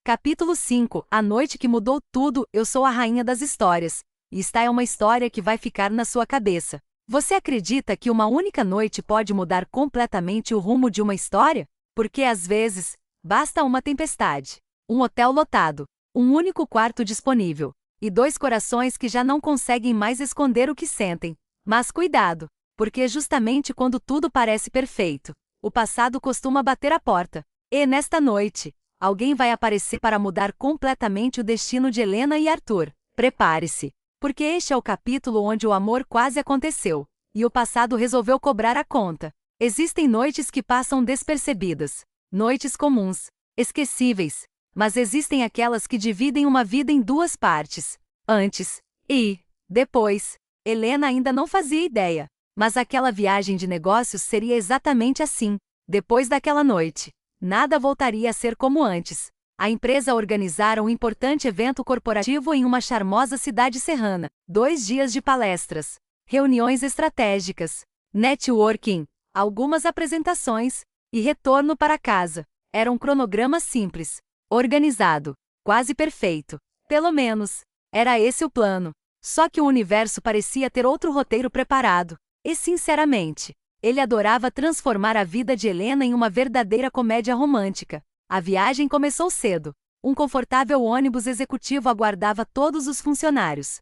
Capítulo 5. A noite que mudou tudo. Eu sou a rainha das histórias. E esta é uma história que vai ficar na sua cabeça. Você acredita que uma única noite pode mudar completamente o rumo de uma história? Porque às vezes, basta uma tempestade, um hotel lotado, um único quarto disponível, e dois corações que já não conseguem mais esconder o que sentem. Mas cuidado, porque justamente quando tudo parece perfeito, o passado costuma bater a porta. E nesta noite, alguém vai aparecer para mudar completamente o destino de Helena e Arthur. Prepare-se, porque este é o capítulo onde o amor quase aconteceu, e o passado resolveu cobrar a conta. Existem noites que passam despercebidas, noites comuns, esquecíveis, mas existem aquelas que dividem uma vida em duas partes, antes e depois. Helena ainda não fazia ideia, mas aquela viagem de negócios seria exatamente assim. Depois daquela noite, nada voltaria a ser como antes. A empresa organizara um importante evento corporativo em uma charmosa cidade serrana. 2 dias de palestras, reuniões estratégicas, networking, algumas apresentações e retorno para casa. Era um cronograma simples, organizado, quase perfeito. Pelo menos, era esse o plano. Só que o universo parecia ter outro roteiro preparado. E sinceramente, ele adorava transformar a vida de Helena em uma verdadeira comédia romântica. A viagem começou cedo. Um confortável ônibus executivo aguardava todos os funcionários.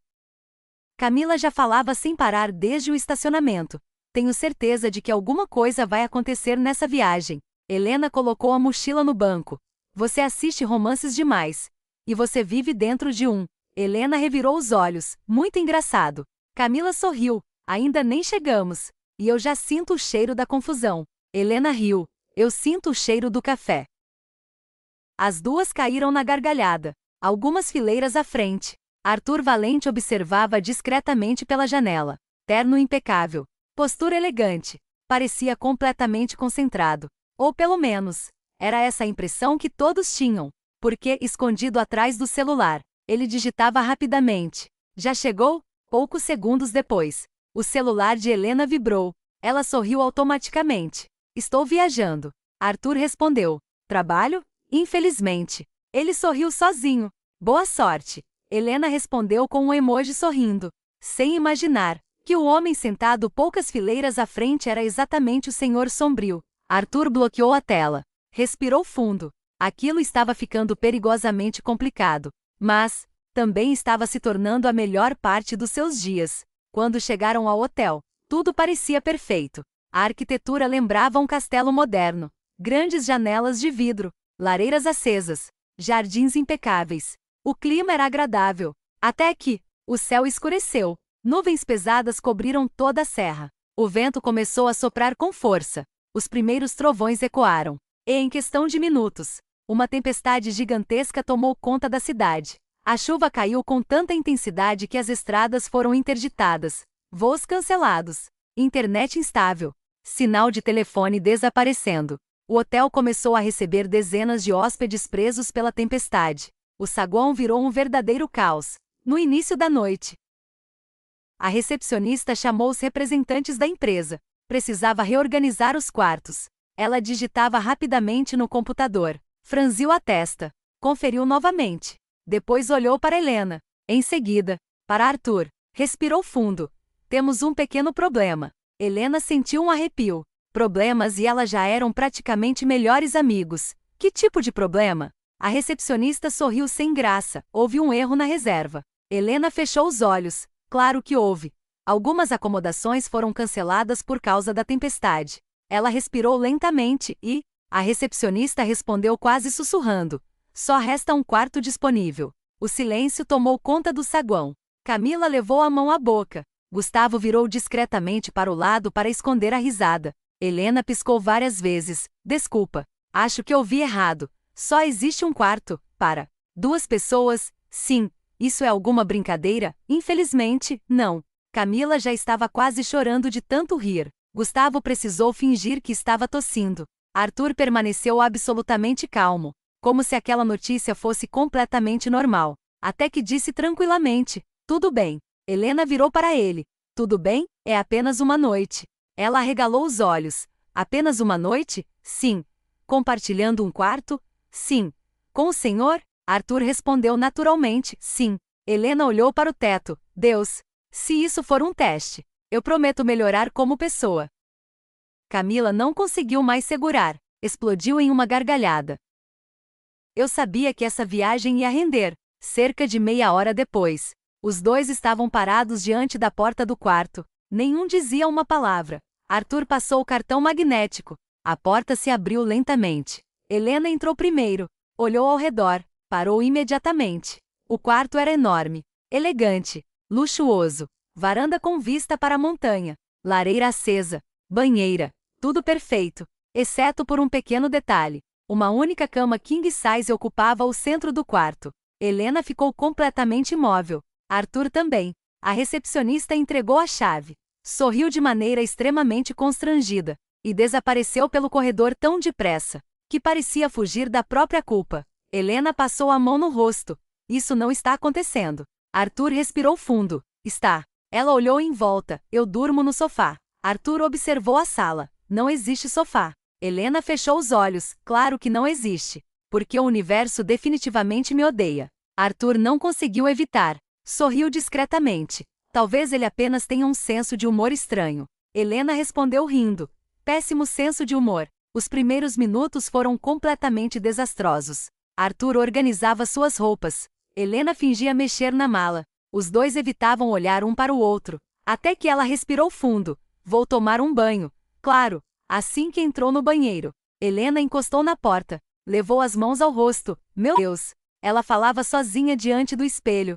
Camila já falava sem parar desde o estacionamento. Tenho certeza de que alguma coisa vai acontecer nessa viagem. Helena colocou a mochila no banco. Você assiste romances demais. E você vive dentro de um. Helena revirou os olhos. Muito engraçado. Camila sorriu. Ainda nem chegamos. E eu já sinto o cheiro da confusão. Helena riu. Eu sinto o cheiro do café. As duas caíram na gargalhada. Algumas fileiras à frente. Arthur Valente observava discretamente pela janela. Terno impecável. Postura elegante. Parecia completamente concentrado. Ou pelo menos, era essa a impressão que todos tinham. Porque, escondido atrás do celular, ele digitava rapidamente. Já chegou? Poucos segundos depois, o celular de Helena vibrou. Ela sorriu automaticamente. Estou viajando. Arthur respondeu. Trabalho? Infelizmente. Ele sorriu sozinho. Boa sorte. Helena respondeu com um emoji sorrindo, sem imaginar que o homem sentado poucas fileiras à frente era exatamente o Senhor Sombrio. Arthur bloqueou a tela. Respirou fundo. Aquilo estava ficando perigosamente complicado. Mas também estava se tornando a melhor parte dos seus dias. Quando chegaram ao hotel, tudo parecia perfeito. A arquitetura lembrava um castelo moderno. Grandes janelas de vidro, lareiras acesas, jardins impecáveis. O clima era agradável. Até que o céu escureceu. Nuvens pesadas cobriram toda a serra. O vento começou a soprar com força. Os primeiros trovões ecoaram. E em questão de minutos, uma tempestade gigantesca tomou conta da cidade. A chuva caiu com tanta intensidade que as estradas foram interditadas, voos cancelados, internet instável, sinal de telefone desaparecendo. O hotel começou a receber dezenas de hóspedes presos pela tempestade. O saguão virou um verdadeiro caos. No início da noite, a recepcionista chamou os representantes da empresa. Precisava reorganizar os quartos. Ela digitava rapidamente no computador. Franziu a testa. Conferiu novamente. Depois olhou para Helena. Em seguida, para Arthur. Respirou fundo. Temos um pequeno problema. Helena sentiu um arrepio. Problemas e ela já eram praticamente melhores amigos. Que tipo de problema? A recepcionista sorriu sem graça. Houve um erro na reserva. Helena fechou os olhos. Claro que houve. Algumas acomodações foram canceladas por causa da tempestade. Ela respirou lentamente e a recepcionista respondeu quase sussurrando. Só resta um quarto disponível. O silêncio tomou conta do saguão. Camila levou a mão à boca. Gustavo virou discretamente para o lado para esconder a risada. Helena piscou várias vezes. Desculpa. Acho que ouvi errado. Só existe um quarto para 2 pessoas? Sim. Isso é alguma brincadeira? Infelizmente, não. Camila já estava quase chorando de tanto rir. Gustavo precisou fingir que estava tossindo. Arthur permaneceu absolutamente calmo, como se aquela notícia fosse completamente normal. Até que disse tranquilamente: tudo bem. Helena virou para ele. Tudo bem? É apenas uma noite. Ela arregalou os olhos. Apenas uma noite? Sim. Compartilhando um quarto? Sim. Com o senhor? Arthur respondeu naturalmente, sim. Helena olhou para o teto. Deus, se isso for um teste, eu prometo melhorar como pessoa. Camila não conseguiu mais segurar. Explodiu em uma gargalhada. Eu sabia que essa viagem ia render. Cerca de meia hora depois, os dois estavam parados diante da porta do quarto. Nenhum dizia uma palavra. Arthur passou o cartão magnético. A porta se abriu lentamente. Helena entrou primeiro. Olhou ao redor. Parou imediatamente. O quarto era enorme, elegante, luxuoso. Varanda com vista para a montanha. Lareira acesa. Banheira. Tudo perfeito. Exceto por um pequeno detalhe. Uma única cama king size ocupava o centro do quarto. Helena ficou completamente imóvel. Arthur também. A recepcionista entregou a chave. Sorriu de maneira extremamente constrangida. E desapareceu pelo corredor tão depressa, que parecia fugir da própria culpa. Helena passou a mão no rosto. Isso não está acontecendo. Arthur respirou fundo. Está. Ela olhou em volta. Eu durmo no sofá. Arthur observou a sala. Não existe sofá. Helena fechou os olhos. Claro que não existe. Porque o universo definitivamente me odeia. Arthur não conseguiu evitar. Sorriu discretamente. Talvez ele apenas tenha um senso de humor estranho. Helena respondeu rindo. Péssimo senso de humor. Os primeiros minutos foram completamente desastrosos. Arthur organizava suas roupas. Helena fingia mexer na mala. Os dois evitavam olhar um para o outro. Até que ela respirou fundo. Vou tomar um banho. Claro. Assim que entrou no banheiro, Helena encostou na porta. Levou as mãos ao rosto. Meu Deus! Ela falava sozinha diante do espelho.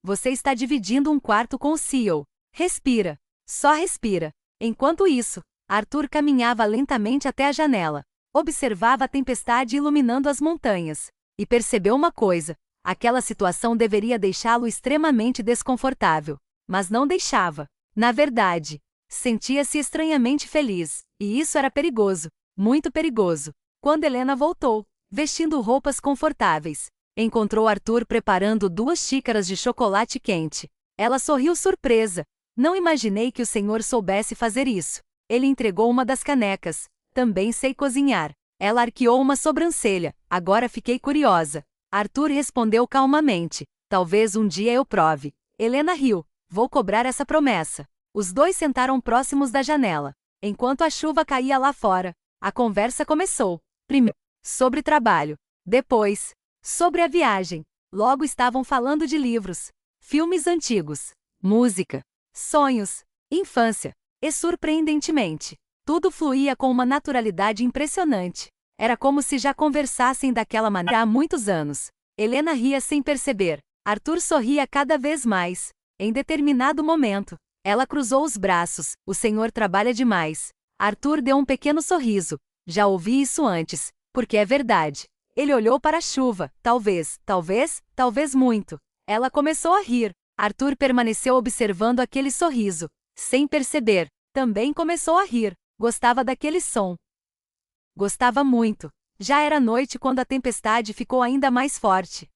Você está dividindo um quarto com o CEO. Respira. Só respira. Enquanto isso, Arthur caminhava lentamente até a janela. Observava a tempestade iluminando as montanhas. E percebeu uma coisa. Aquela situação deveria deixá-lo extremamente desconfortável. Mas não deixava. Na verdade, sentia-se estranhamente feliz. E isso era perigoso. Muito perigoso. Quando Helena voltou, vestindo roupas confortáveis, encontrou Arthur preparando 2 xícaras de chocolate quente. Ela sorriu surpresa. Não imaginei que o senhor soubesse fazer isso. Ele entregou uma das canecas. Também sei cozinhar. Ela arqueou uma sobrancelha. Agora fiquei curiosa. Arthur respondeu calmamente. Talvez um dia eu prove. Helena riu. Vou cobrar essa promessa. Os dois sentaram próximos da janela. Enquanto a chuva caía lá fora, a conversa começou. Primeiro, sobre trabalho. Depois, sobre a viagem. Logo estavam falando de livros, filmes antigos, música, sonhos, infância. E surpreendentemente, tudo fluía com uma naturalidade impressionante. Era como se já conversassem daquela maneira há muitos anos. Helena ria sem perceber. Arthur sorria cada vez mais. Em determinado momento, ela cruzou os braços. O senhor trabalha demais. Arthur deu um pequeno sorriso. Já ouvi isso antes, porque é verdade. Ele olhou para a chuva. Talvez, talvez muito. Ela começou a rir. Arthur permaneceu observando aquele sorriso. Sem perceber, também começou a rir. Gostava daquele som. Gostava muito. Já era noite quando a tempestade ficou ainda mais forte.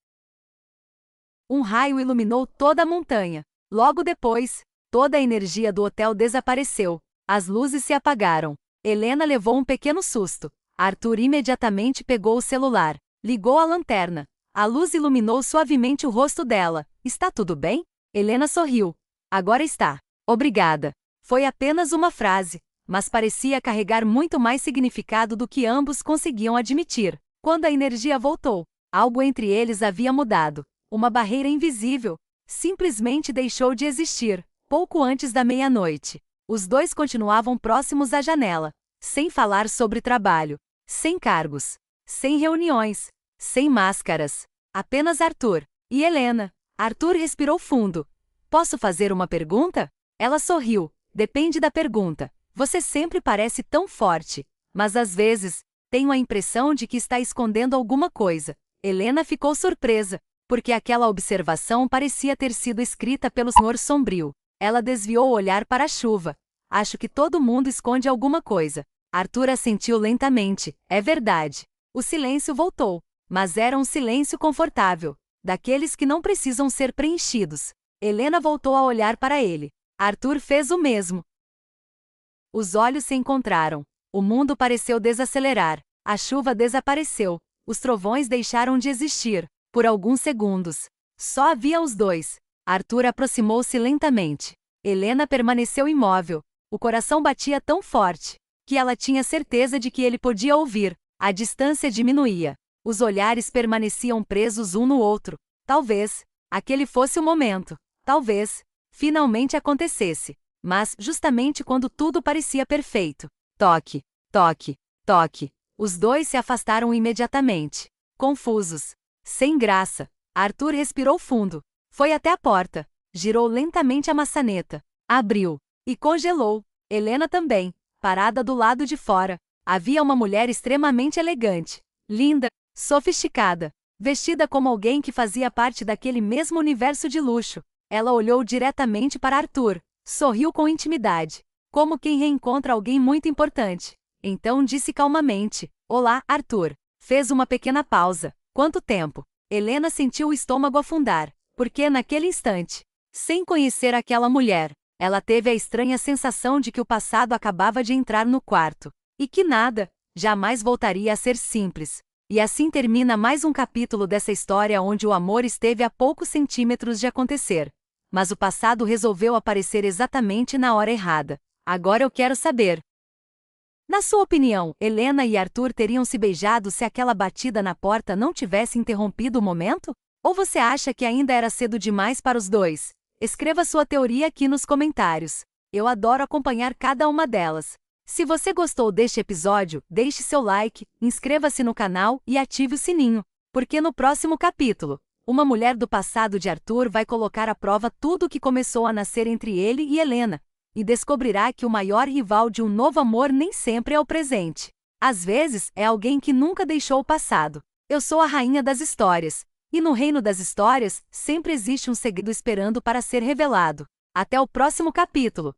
Um raio iluminou toda a montanha. Logo depois, toda a energia do hotel desapareceu. As luzes se apagaram. Helena levou um pequeno susto. Arthur imediatamente pegou o celular. Ligou a lanterna. A luz iluminou suavemente o rosto dela. Está tudo bem? Helena sorriu. Agora está. Obrigada. Foi apenas uma frase, mas parecia carregar muito mais significado do que ambos conseguiam admitir. Quando a energia voltou, algo entre eles havia mudado. Uma barreira invisível simplesmente deixou de existir. Pouco antes da meia-noite, os dois continuavam próximos à janela, sem falar sobre trabalho, sem cargos, sem reuniões, sem máscaras. Apenas Arthur e Helena. Arthur respirou fundo. Posso fazer uma pergunta? Ela sorriu. Depende da pergunta. Você sempre parece tão forte, mas às vezes, tenho a impressão de que está escondendo alguma coisa. Helena ficou surpresa, porque aquela observação parecia ter sido escrita pelo Senhor Sombrio. Ela desviou o olhar para a chuva. Acho que todo mundo esconde alguma coisa. Arthur assentiu lentamente. É verdade. O silêncio voltou, mas era um silêncio confortável, daqueles que não precisam ser preenchidos. Helena voltou a olhar para ele. Arthur fez o mesmo. Os olhos se encontraram. O mundo pareceu desacelerar. A chuva desapareceu. Os trovões deixaram de existir, por alguns segundos. Só havia os dois. Arthur aproximou-se lentamente. Helena permaneceu imóvel. O coração batia tão forte que ela tinha certeza de que ele podia ouvir. A distância diminuía. Os olhares permaneciam presos um no outro. Talvez aquele fosse o momento. Talvez finalmente acontecesse. Mas, justamente quando tudo parecia perfeito. Toque, toque, toque. Os dois se afastaram imediatamente. Confusos. Sem graça. Arthur respirou fundo. Foi até a porta. Girou lentamente a maçaneta. Abriu. E congelou. Helena também, parada do lado de fora. Havia uma mulher extremamente elegante, linda, sofisticada, vestida como alguém que fazia parte daquele mesmo universo de luxo. Ela olhou diretamente para Arthur, sorriu com intimidade, como quem reencontra alguém muito importante. Então disse calmamente: "Olá, Arthur." Fez uma pequena pausa. Quanto tempo? Helena sentiu o estômago afundar, porque naquele instante, sem conhecer aquela mulher, ela teve a estranha sensação de que o passado acabava de entrar no quarto. E que nada, jamais voltaria a ser simples. E assim termina mais um capítulo dessa história onde o amor esteve a poucos centímetros de acontecer. Mas o passado resolveu aparecer exatamente na hora errada. Agora eu quero saber. Na sua opinião, Helena e Arthur teriam se beijado se aquela batida na porta não tivesse interrompido o momento? Ou você acha que ainda era cedo demais para os dois? Escreva sua teoria aqui nos comentários. Eu adoro acompanhar cada uma delas. Se você gostou deste episódio, deixe seu like, inscreva-se no canal e ative o sininho, porque no próximo capítulo, uma mulher do passado de Arthur vai colocar à prova tudo o que começou a nascer entre ele e Helena, e descobrirá que o maior rival de um novo amor nem sempre é o presente. Às vezes, é alguém que nunca deixou o passado. Eu sou a rainha das histórias, e no reino das histórias, sempre existe um segredo esperando para ser revelado. Até o próximo capítulo!